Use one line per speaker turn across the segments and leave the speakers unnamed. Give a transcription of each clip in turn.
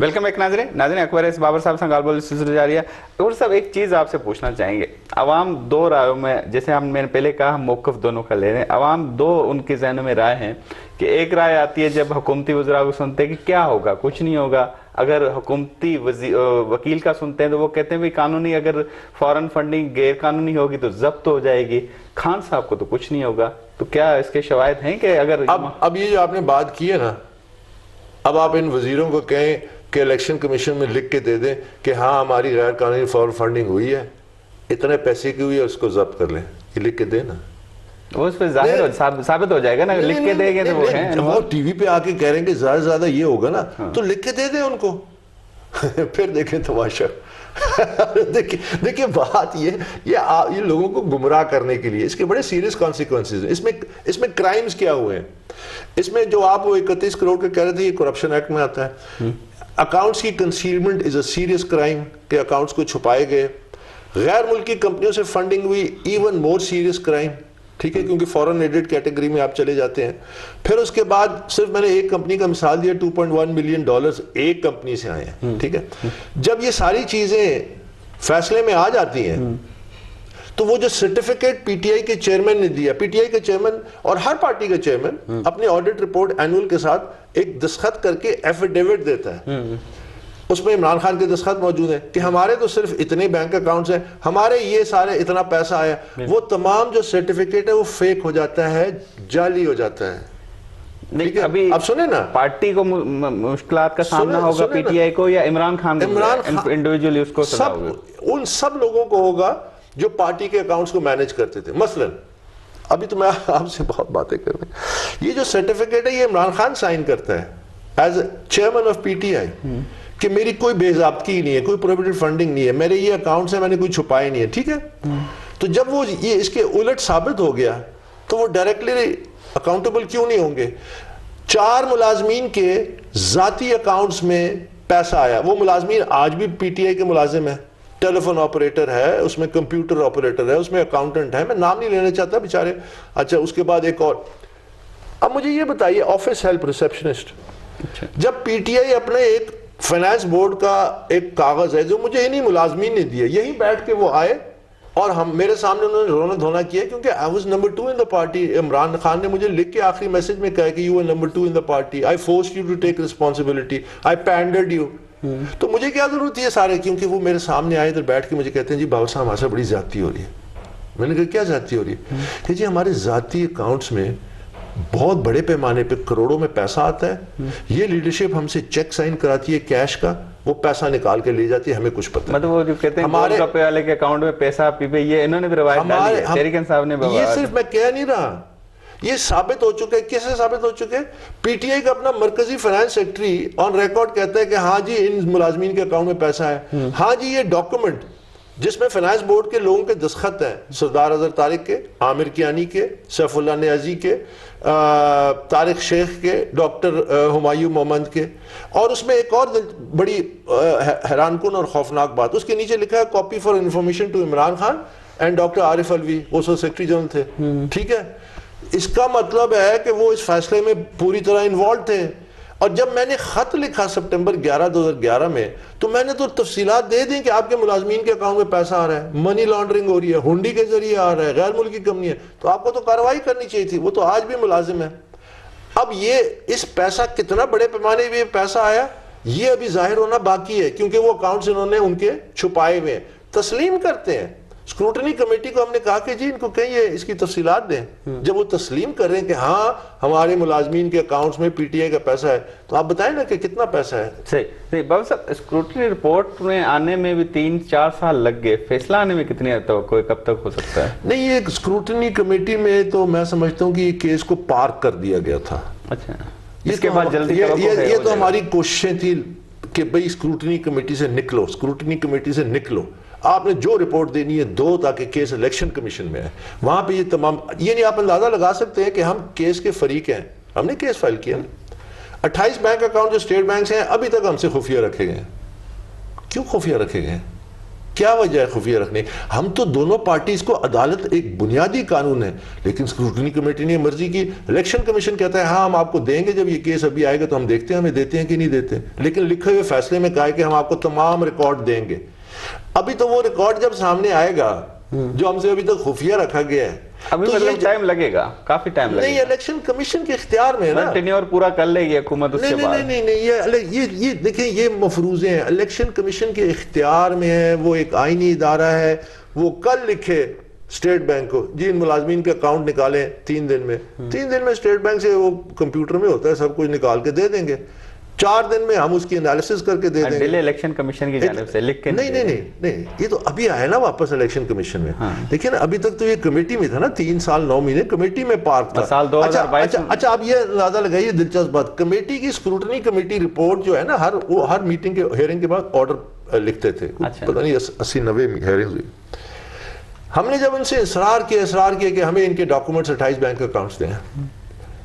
Welcome ایک ناظرین اکبر اس بابر صاحب سے گال بول سلسلہ جاری ہے. اکبر صاحب ایک چیز آپ سے پوچھنا چاہیں گے. عوام دو رائےوں میں، جیسے میں نے پہلے کہا ہم موقف دونوں کا لے رہے ہیں. عوام دو ان کے ذہنوں میں رائے ہیں کہ ایک رائے آتی ہے جب حکومتی وزراء کو سنتے ہیں کہ کیا ہوگا، کچھ نہیں ہوگا. اگر حکومتی وکیل کا سنتے ہیں تو وہ کہتے ہیں قانونی اگر فورن فنڈنگ غیر قانونی ہوگی تو ضبط ہو جائے گی. خان صاحب کو تو کچھ نہیں ہوگا. تو کیا اس کے شواہد ہیں کہ اگر
اب یہ جو آپ نے بات کی ہے نا، اب آپ ان وزیروں کو کہیں کہ الیکشن کمیشن میں لکھ کے دے دیں کہ ہاں ہماری غیر قانونی فورن فنڈنگ ہوئی ہے، اتنے پیسے کی ہوئی ہے، اس کو ضبط کر لیں. یہ لکھ کے دیں نا،
وہ اس پہ ظاہر ثابت ہو جائے گا نا. لکھ کے دیں گے تو وہ ہیں،
وہ ٹی وی پہ آ کے کہہ رہے ہیں کہ زیادہ سے زیادہ یہ ہوگا نا، تو لکھ کے دے دیں ان کو. پھر دیکھیں تماشا. دیکھیں بات یہ لوگوں کو گمراہ کرنے کے لیے اس کے بڑے سیریس کانسیکوینسز ہیں. اس میں کرائمز کیا ہوئے ہیں. اس میں جو آپ وہ 31 کروڑ کے کہہ رہے تھے، یہ کرپشن ایکٹ میں آتا ہے. اکاؤنٹس کی concealment is a serious crime, کہ اکاؤنٹس کو چھپائے گئے. غیر ملکی کمپنیوں سے فنڈنگ ہوئی، ایون مور سیریس کرائم. ٹھیک ہے، کیونکہ فورن ایڈڈ کیٹیگری میں آپ چلے جاتے ہیں. پھر اس کے بعد صرف میں نے ایک کمپنی کا مثال دیا، $2.1 ملین ایک کمپنی سے آئے ہیں. ٹھیک ہے، جب یہ ساری چیزیں فیصلے میں آ جاتی ہیں تو وہ جو سرٹیفکیٹ پی ٹی آئی کے چیئرمین نے دیا، پی ٹی آئی کے چیئرمین اور ہر پارٹی کا چیئرمین اپنی آڈٹ رپورٹ اینول کے ساتھ ایک دستخط کر کے ایفیڈیوٹ دیتا ہے. اس میں عمران خان کے دستخط موجود ہیں کہ ہمارے تو صرف اتنے بینک اکاؤنٹس ہیں، ہمارے یہ سارے اتنا پیسہ آیا. وہ تمام جو سرٹیفکیٹ ہے وہ فیک ہو جاتا ہے، جعلی ہو جاتا ہے.
ابھی
اب سنیں نا،
پارٹی کو مشکلات کا سامنا ہوگا، پی ٹی آئی کو یا عمران خان انڈیویجولی اس کو سزا ہوگی؟
ان سب لوگوں کو ہوگا جو پارٹی کے اکاؤنٹس کو مینج کرتے تھے. مثلا ابھی تو میں آپ سے بہت باتیں کر رہا ہوں. یہ جو سرٹیفکیٹ ہے یہ عمران خان سائن کرتا ہے as a chairman of P T I کہ میری کوئی بے ضابطگی نہیں ہے، کوئی پروہیبٹڈ فنڈنگ نہیں ہے، میرے یہ اکاؤنٹس ہیں، میں نے کوئی چھپائے نہیں ہے. ٹھیک ہے، تو جب وہ یہ اس کے الٹ ثابت ہو گیا تو وہ ڈائریکٹلی اکاؤنٹیبل کیوں نہیں ہوں گے؟ 4 ملازمین کے ذاتی اکاؤنٹس میں پیسہ آیا. وہ ملازمین آج بھی پی ٹی آئی کے ملازم ہیں. ٹیلی فون آپریٹر ہے، اس میں کمپیوٹر آپریٹر ہے، اس میں اکاؤنٹنٹ ہے، میں نام نہیں لینا چاہتا بیچارے. اچھا، اس کے بعد ایک اور. اب مجھے یہ بتائیے، آفس ہیلپ ریسیپشنسٹ، جب پی ٹی آئی اپنے ایک فائنانس بورڈ کا ایک کاغذ ہے جو مجھے انہی ملازمین نے دیا، یہی بیٹھ کے وہ آئے اور میرے سامنے انہوں نے رونا دھونا کیا کیونکہ I was number 2 in the party. Imran Khan نے مجھے لکھ کے آخری میسج میں کہا کہ you were number 2 in the party. I forced you to take responsibility. I pandered you. تو مجھے کیا ضرورت ہے سارے، کیونکہ وہ میرے سامنے آئے ادھر بیٹھ کے مجھے کہتے ہیں جی بابر صاحب ہمارے سے بڑی زیادتی ہو رہی ہے. میں نے کہا کیا زیادتی ہو رہی ہے؟ کہ جی ہمارے ذاتی اکاؤنٹس میں بہت بڑے پیمانے پہ کروڑوں میں پیسہ آتا ہے، یہ لیڈرشپ ہم سے چیک سائن کراتی ہے کیش کا، وہ پیسہ نکال کے لے جاتی ہے، ہمیں کچھ پتہ
مطلب وہ جو کہتے ہیں گول گپے والے کے اکاؤنٹ میں پیسہ پی پہ، یہ انہوں نے بھی روایت ڈالی ہے، شیریکن صاحب نے.
یہ صرف میں کہہ نہیں رہا، یہ ثابت ہو چکا ہے. کیسے ثابت ہو چکے؟ پی ٹی آئی کا اپنا مرکزی فائنانس سیکٹری آن ریکارڈ کہتا ہے کہ ہاں جی ان ملازمین کے اکاؤنٹ میں پیسہ ہے. ہاں جی یہ ڈاکومنٹ جس میں فائنانس بورڈ کے لوگوں کے دستخط ہیں، سردار اظہر طارق کے، عامر کیانی کے، سیف اللہ نیازی کے، طارق شیخ کے، ڈاکٹر ہمایوں محمد کے. اور اس میں ایک اور بڑی حیران کن اور خوفناک بات، اس کے نیچے لکھا ہے copy for information to Imran Khan and doctor Arif Alvi, وہ سیکرٹری جنرل تھے. ٹھیک ہے، اس کا مطلب ہے کہ وہ اس فیصلے میں پوری طرح انوالو تھے. اور جب میں نے خط لکھا سپٹمبر 2011 میں تو میں نے تو تفصیلات دے دیں کہ آپ کے ملازمین کے اکاؤنٹ میں پیسہ آ رہا ہے، منی لانڈرنگ ہو رہی ہے، ہنڈی کے ذریعے آ رہا ہے، غیر ملکی کمپنی ہے، تو آپ کو تو کارروائی کرنی چاہیے تھی. وہ تو آج بھی ملازم ہے. اب یہ اس پیسہ کتنا بڑے پیمانے پہ پیسہ آیا یہ ابھی ظاہر ہونا باقی ہے، کیونکہ وہ اکاؤنٹس انہوں نے ان کے چھپائے ہوئے ہیں. تسلیم کرتے ہیں. اسکروٹنی کمیٹی کو ہم نے کہا کہ جی ان کو کہیں اس کی تفصیلات دیں. جب وہ تسلیم کر رہے ہیں کہ ہاں ہمارے ملازمین کے اکاؤنٹس میں پی ٹی آئی کا پیسہ ہے، تو آپ بتائیں نا کہ کتنا پیسہ ہے.
صحیح. بابا صاحب اسکروٹنی رپورٹ میں آنے میں بھی 3-4 سال لگ گئے، فیصلہ آنے میں کتنی توقع ہے، کب تک ہو سکتا ہے؟
نہیں، یہ اسکروٹنی کمیٹی میں تو میں سمجھتا ہوں کہ یہ کیس کو پارک کر دیا گیا تھا.
اچھا، اس کے بعد جلدی
یہ تو ہماری کوششیں تھی کہ بھئی اسکروٹنی کمیٹی سے نکلو، اسکروٹنی کمیٹی سے نکلو، آپ نے جو رپورٹ دینی ہے دو، تاکہ کیس الیکشن کمیشن میں ہے. وہاں پہ یہ تمام، یہ نہیں آپ اندازہ لگا سکتے ہیں کہ ہم کیس کے فریق ہیں، ہم نے کیس فائل کیا. 28 بینک اکاؤنٹ جو اسٹیٹ بینک سے ہیں ابھی تک ہم سے خفیہ رکھے گئے ہیں. کیوں خفیہ رکھے گئے ہیں؟ کیا وجہ ہے خفیہ رکھنے؟ ہم تو دونوں پارٹیز کو عدالت ایک بنیادی قانون ہے، لیکن اسکروٹنی کمیٹی نے مرضی کی. الیکشن کمیشن کہتا ہے ہاں ہم آپ کو دیں گے، جب یہ کیس ابھی آئے گا تو ہم دیکھتے ہیں ہمیں دیتے ہیں کہ نہیں دیتے، لیکن لکھے ہوئے فیصلے میں کہا ہے کہ ہم آپ کو تمام ریکارڈ دیں گے. ابھی تو وہ ریکارڈ جب سامنے آئے گا جو ہم سے ابھی تک خفیہ رکھا گیا ہے،
ابھی مطلب ٹائم لگے گا، کافی ٹائم لگے گا.
نہیں الیکشن کمیشن کے اختیار میں ہے نا،
ٹینیور پورا کر لے گی حکومت اس کے بعد.
نہیں یہ دیکھیں یہ مفروضے ہیں. الیکشن کمیشن کے اختیار میں ہے، وہ ایک آئینی ادارہ ہے. وہ کل لکھے اسٹیٹ بینک کو جی ان ملازمین کے اکاؤنٹ نکالیں 3 دن میں. 3 دن میں اسٹیٹ بینک سے وہ کمپیوٹر میں ہوتا ہے سب کچھ نکال کے دے دیں گے. 4 دن میں ہم اس کی انالیسس کر کے دے دیں گے.
ڈیلی الیکشن کمیشن کی جانب سے لکھ کے
نہیں یہ تو ابھی آیا نا واپس الیکشن کمیشن میں. لیکن ابھی تک تو یہ کمیٹی میں تھا نا، 3 سال 9 مہینے کمیٹی میں پارک تھا.
سال 2022.
اچھا اب یہ اندازہ لگائیے دلچسپ بات، کمیٹی کی اسکروٹنی کمیٹی رپورٹ جو ہے نا ہر میٹنگ کے ہیئرنگ کے بعد آرڈر لکھتے تھے. پتہ نہیں 80-90 ہیئرنگ ہوئی. ہم نے جب ان سے اصرار کیا کہ ہمیں ان کے ڈاکومنٹس 28 بینک اکاؤنٹس دیں،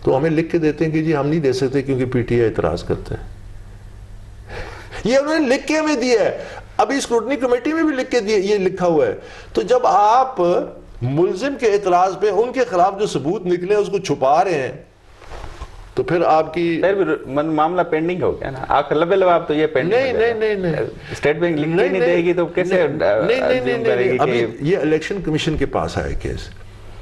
تو ہمیں لکھ کے دیتے ہیں کہ جی ہم نہیں دے سکتے کیونکہ پی ٹی آئی اعتراض کرتے ہیں. یہ انہوں نے لکھ کے ہمیں دیا ہے. ابھی اسکروٹنی کمیٹی میں بھی لکھ کے دیا، یہ لکھا ہوا ہے. تو جب آپ ملزم کے اعتراض پہ ان کے خلاف جو ثبوت نکلے اس کو چھپا رہے ہیں تو پھر آپ کی
معاملہ پینڈنگ ہو گیا نا. آخر لبے آپ تو یہ پینڈنگ
نہیں
اسٹیٹ بینک لکھ کے نہیں دے گی تو کیسے
نہیں. ابھی یہ الیکشن کمیشن کے پاس آیا کیس.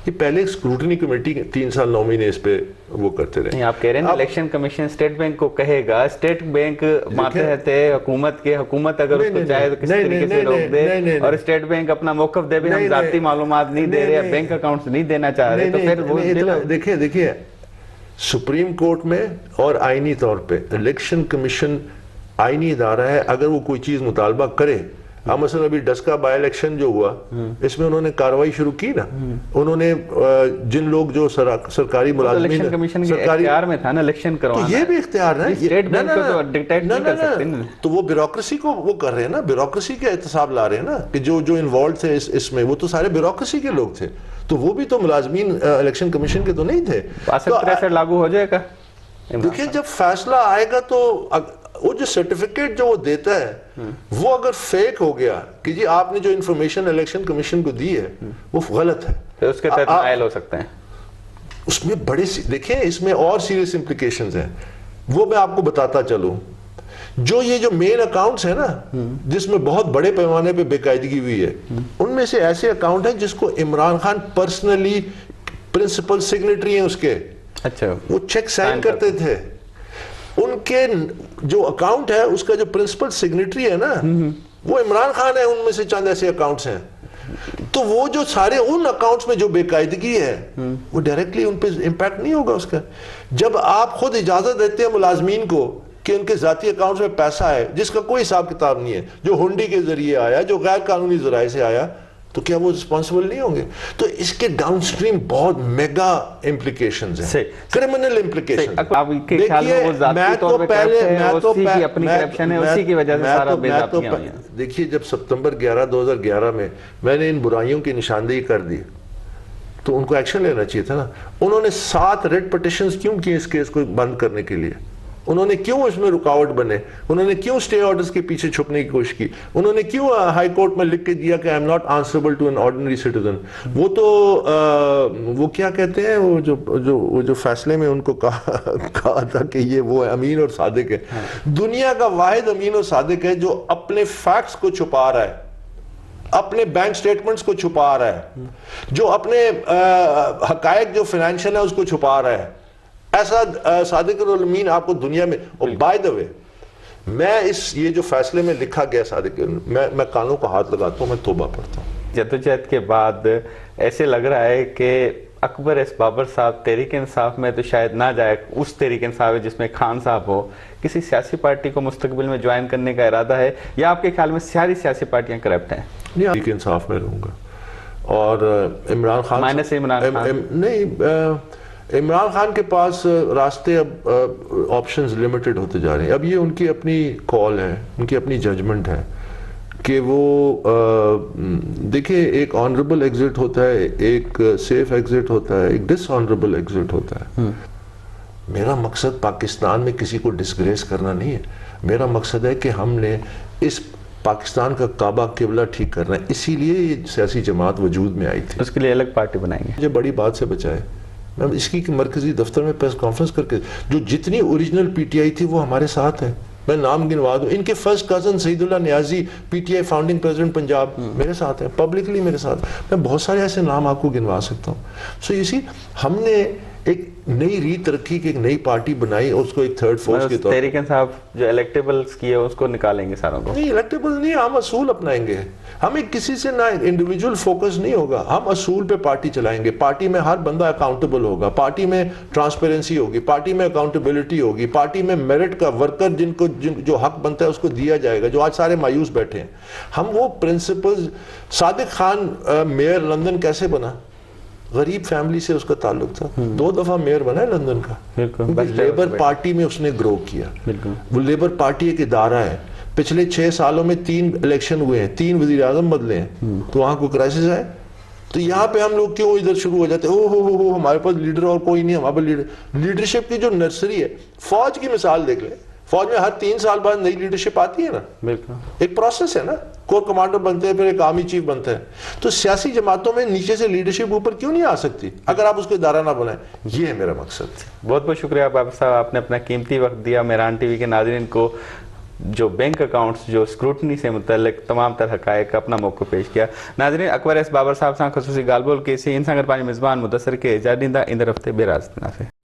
یہ پہلے اسکروٹنی کمیٹی 3 سال 9 مہینے اس پہ وہ کرتے رہے.
آپ کہہ رہے ہیں الیکشن کمیشن اسٹیٹ بینک کو کہے گا، اسٹیٹ بینک ماتحت ہے حکومت کے، حکومت اگر اس کو چاہے تو کسی طریقے سے روک دے، اور اسٹیٹ بینک اپنا موقف دے بھی ہم ذاتی معلومات نہیں دے رہے، بینک اکاؤنٹس نہیں دینا چاہ رہے، تو پھر وہ
دیکھیے سپریم کورٹ میں اور آئینی طور پہ الیکشن کمیشن آئینی ادارہ ہے. اگر وہ کوئی چیز مطالبہ کرے، مثلا ابھی ڈسکا بائی الیکشن جو ہوا اس میں انہوں نے کاروائی شروع کی نا، انہوں نے جن لوگ جو سرکاری ملازمین
الیکشن کمیشن کے اختیار میں تھا نا الیکشن کروانا،
تو یہ بھی اختیار ہے.
اسٹیٹ بینک کو تو ڈکٹیٹ نہیں کر سکتے نا.
تو وہ بیوروکریسی کو وہ کر رہے ہیں نا، بیوروکریسی کے احتساب لا رہے ہیں نا کہ جو انوالوڈ تھے اس میں وہ تو سارے بیوروکریسی کے لوگ تھے. تو وہ بھی تو ملازمین الیکشن کمیشن کے تو نہیں تھے.
لاگو ہو جائے گا.
دیکھیں جب فیصلہ آئے گا تو وہ جو سرٹیفکیٹ جو وہ دیتا ہے وہ اگر فیک ہو گیا کہ جی آپ نے جو انفارمیشن الیکشن کمیشن کو دی ہے وہ غلط ہے،
تو اس کے تحت نائل ہو سکتے ہیں.
اس میں بڑے دیکھیں اس میں اور سیریس امپلیکیشنز ہیں. وہ میں آپ کو بتاتا چلوں. یہ جو مین اکاؤنٹس ہیں نا جس میں بہت بڑے پیمانے پہ بے قاعدگی ہوئی ہے، ان میں سے ایسے اکاؤنٹ ہیں جس کو Imran Khan personally principal signatory ہیں اس کے. اچھا وہ چیک سائن کرتے تھے. ان کے جو اکاؤنٹ ہے اس کا جو پرنسپل سگنیٹری ہے نا وہ عمران خان ہے. ان میں سے چند ایسے اکاؤنٹس ہیں. تو وہ جو سارے ان اکاؤنٹس میں جو بے قاعدگی ہے وہ ڈائریکٹلی ان پہ امپیکٹ نہیں ہوگا اس کا. جب آپ خود اجازت دیتے ہیں ملازمین کو کہ ان کے ذاتی اکاؤنٹس میں پیسہ ہے جس کا کوئی حساب کتاب نہیں ہے، جو ہنڈی کے ذریعے آیا، جو غیر قانونی ذرائع سے آیا، تو کیا وہ رسپانسبل نہیں ہوں گے؟ تو اس کے ڈاؤن سٹریم بہت میگا امپلیکیشنز ہیں، کرمنل امپلیکیشنز. دیکھیے جب سپتمبر 11 2011 میں نے ان برائیوں کی نشاندہی کر دی تو ان کو ایکشن لینا چاہیے تھا نا. انہوں نے 7 ریٹ پٹیشنز کیوں کی اس کیس کو بند کرنے کے لیے؟ انہوں نے کیوں اس میں رکاوٹ بنے؟ انہوں نے کیوں سٹے آرڈرز کے پیچھے چھپنے کی کوشش کی؟ انہوں نے کیوں ہائی کورٹ میں لکھ کے دیا کہ I am not answerable to an ordinary citizen? وہ تو وہ کیا کہتے ہیں وہ جو فیصلے میں ان کو کہا تھا کہ یہ وہ امین اور صادق ہے. دنیا کا واحد امین اور صادق ہے جو اپنے فیکٹس کو چھپا رہا ہے، اپنے بینک سٹیٹمنٹس کو چھپا رہا ہے، جو اپنے حقائق جو فائنینشیل ہے اس کو چھپا رہا ہے. ایسا صادق الامین آپ کو دنیا میں. اور بائی دا وے میں یہ جو فیصلے میں لکھا گیا صادق، میں کانوں کو ہاتھ لگاتا ہوں، میں توبہ پڑھتا ہوں.
جدوجہد کے بعد ایسے لگ رہا ہے کہ اکبر ایس بابر صاحب تحریک انصاف میں تو شاید نہ جائے، اس تحریک انصاف ہے جس میں خان صاحب ہو. کسی سیاسی پارٹی کو مستقبل میں جوائن کرنے کا ارادہ ہے یا آپ کے خیال میں ساری سیاسی پارٹیاں کرپٹ ہیں؟
تحریک انصاف میں رہوں گا. اور عمران خان
مائنس عمران خان
نہیں، عمران خان کے پاس راستے اب آپشنز لیمیٹڈ ہوتے جا رہے ہیں. اب یہ ان کی اپنی کال ہے، ان کی اپنی ججمنٹ ہے کہ وہ دیکھیں ایک آنریبل ایگزٹ ہوتا ہے، ایک سیف ایگزٹ ہوتا ہے، ایک ڈس آنریبل ایگزٹ ہوتا ہے. میرا مقصد پاکستان میں کسی کو ڈسگریس کرنا نہیں ہے. میرا مقصد ہے کہ ہم نے اس پاکستان کا کعبہ قبلہ ٹھیک کرنا ہے. اسی لیے یہ سیاسی جماعت وجود میں آئی تھی.
اس کے لیے الگ پارٹی بنائیں گے.
مجھے بڑی بات سے بچائے. میں اس کی مرکزی دفتر میں پریس کانفرنس کر کے جو جتنی اوریجنل پی ٹی آئی تھی وہ ہمارے ساتھ ہے. میں نام گنوا دوں, ان کے first cousin Saeed Allah Niazi P T I founding president Punjab میرے ساتھ ہیں, پبلکلی میرے ساتھ. میں بہت سارے ایسے نام آپ کو گنوا سکتا ہوں. سو اسی ہم نے ایک نئی ریت رکھی کہ ایک نئی پارٹی بنائی اور اس کو ایک تھرڈ فورس کے طور
تحریک انصاف جو الیکٹیبلز کی ہے اس کو نکالیں گے ساروں کو.
نہیں, الیکٹیبل نہیں, ہم اصول اپنائیں گے. ہمیں کسی سے نہ انڈیویجول فوکس نہیں ہوگا, ہم اصول پہ پارٹی چلائیں گے. پارٹی میں ہر بندہ اکاؤنٹیبل ہوگا, پارٹی میں ٹرانسپیرنسی ہوگی, پارٹی میں اکاؤنٹیبلٹی ہوگی, پارٹی میں میرٹ کا ورکر جو حق بنتا ہے اس کو دیا جائے گا. جو آج سارے مایوس بیٹھے ہیں, ہم وہ principles. Sadiq Khan mayor London کیسے بنا؟ غریب فیملی سے اس کا تعلق تھا, 2 دفعہ میئر بنا ہے لندن کا. لیبر پارٹی میں اس نے گرو کیا. وہ لیبر پارٹی ایک ادارہ ہے. پچھلے 6 سالوں میں 3 الیکشن ہوئے ہیں, 3 وزیر اعظم بدلے ہیں. تو وہاں کوئی کرائسس ہے؟ تو یہاں پہ ہم لوگ کیوں ادھر شروع ہو جاتے ہیں, ہو ہمارے پاس لیڈر اور کوئی نہیں, ہمارے پاس لیڈرشپ کی جو نرسری ہے. فوج کی مثال دیکھ لیں, فوج میں ہر 3 سال بعد نئی لیڈرشپ آتی ہے نا.
بالکل
ایک پروسیس ہے نا, کور کمانڈر بنتے ہیں, پھر ایک آرمی چیف بنتا ہے. تو سیاسی جماعتوں میں نیچے سے لیڈرشپ اوپر کیوں نہیں آ سکتی اگر آپ اس کو ادارہ نہ بنائیں؟ یہ ہے میرا مقصد.
بہت بہت شکریہ بابر صاحب, آپ نے اپنا قیمتی وقت دیا. مہران ٹی وی کے ناظرین کو جو بینک اکاؤنٹس جو اسکروٹنی سے متعلق تمام تر حقائق کا اپنا موقع پیش کیا. ناظرین, اکبر ایس بابر صاحب سان خصوصی گال بول کے سی انسان پانی میزبان مدثر کے اجازت دیندا اندر ہفتے بے راست نافے.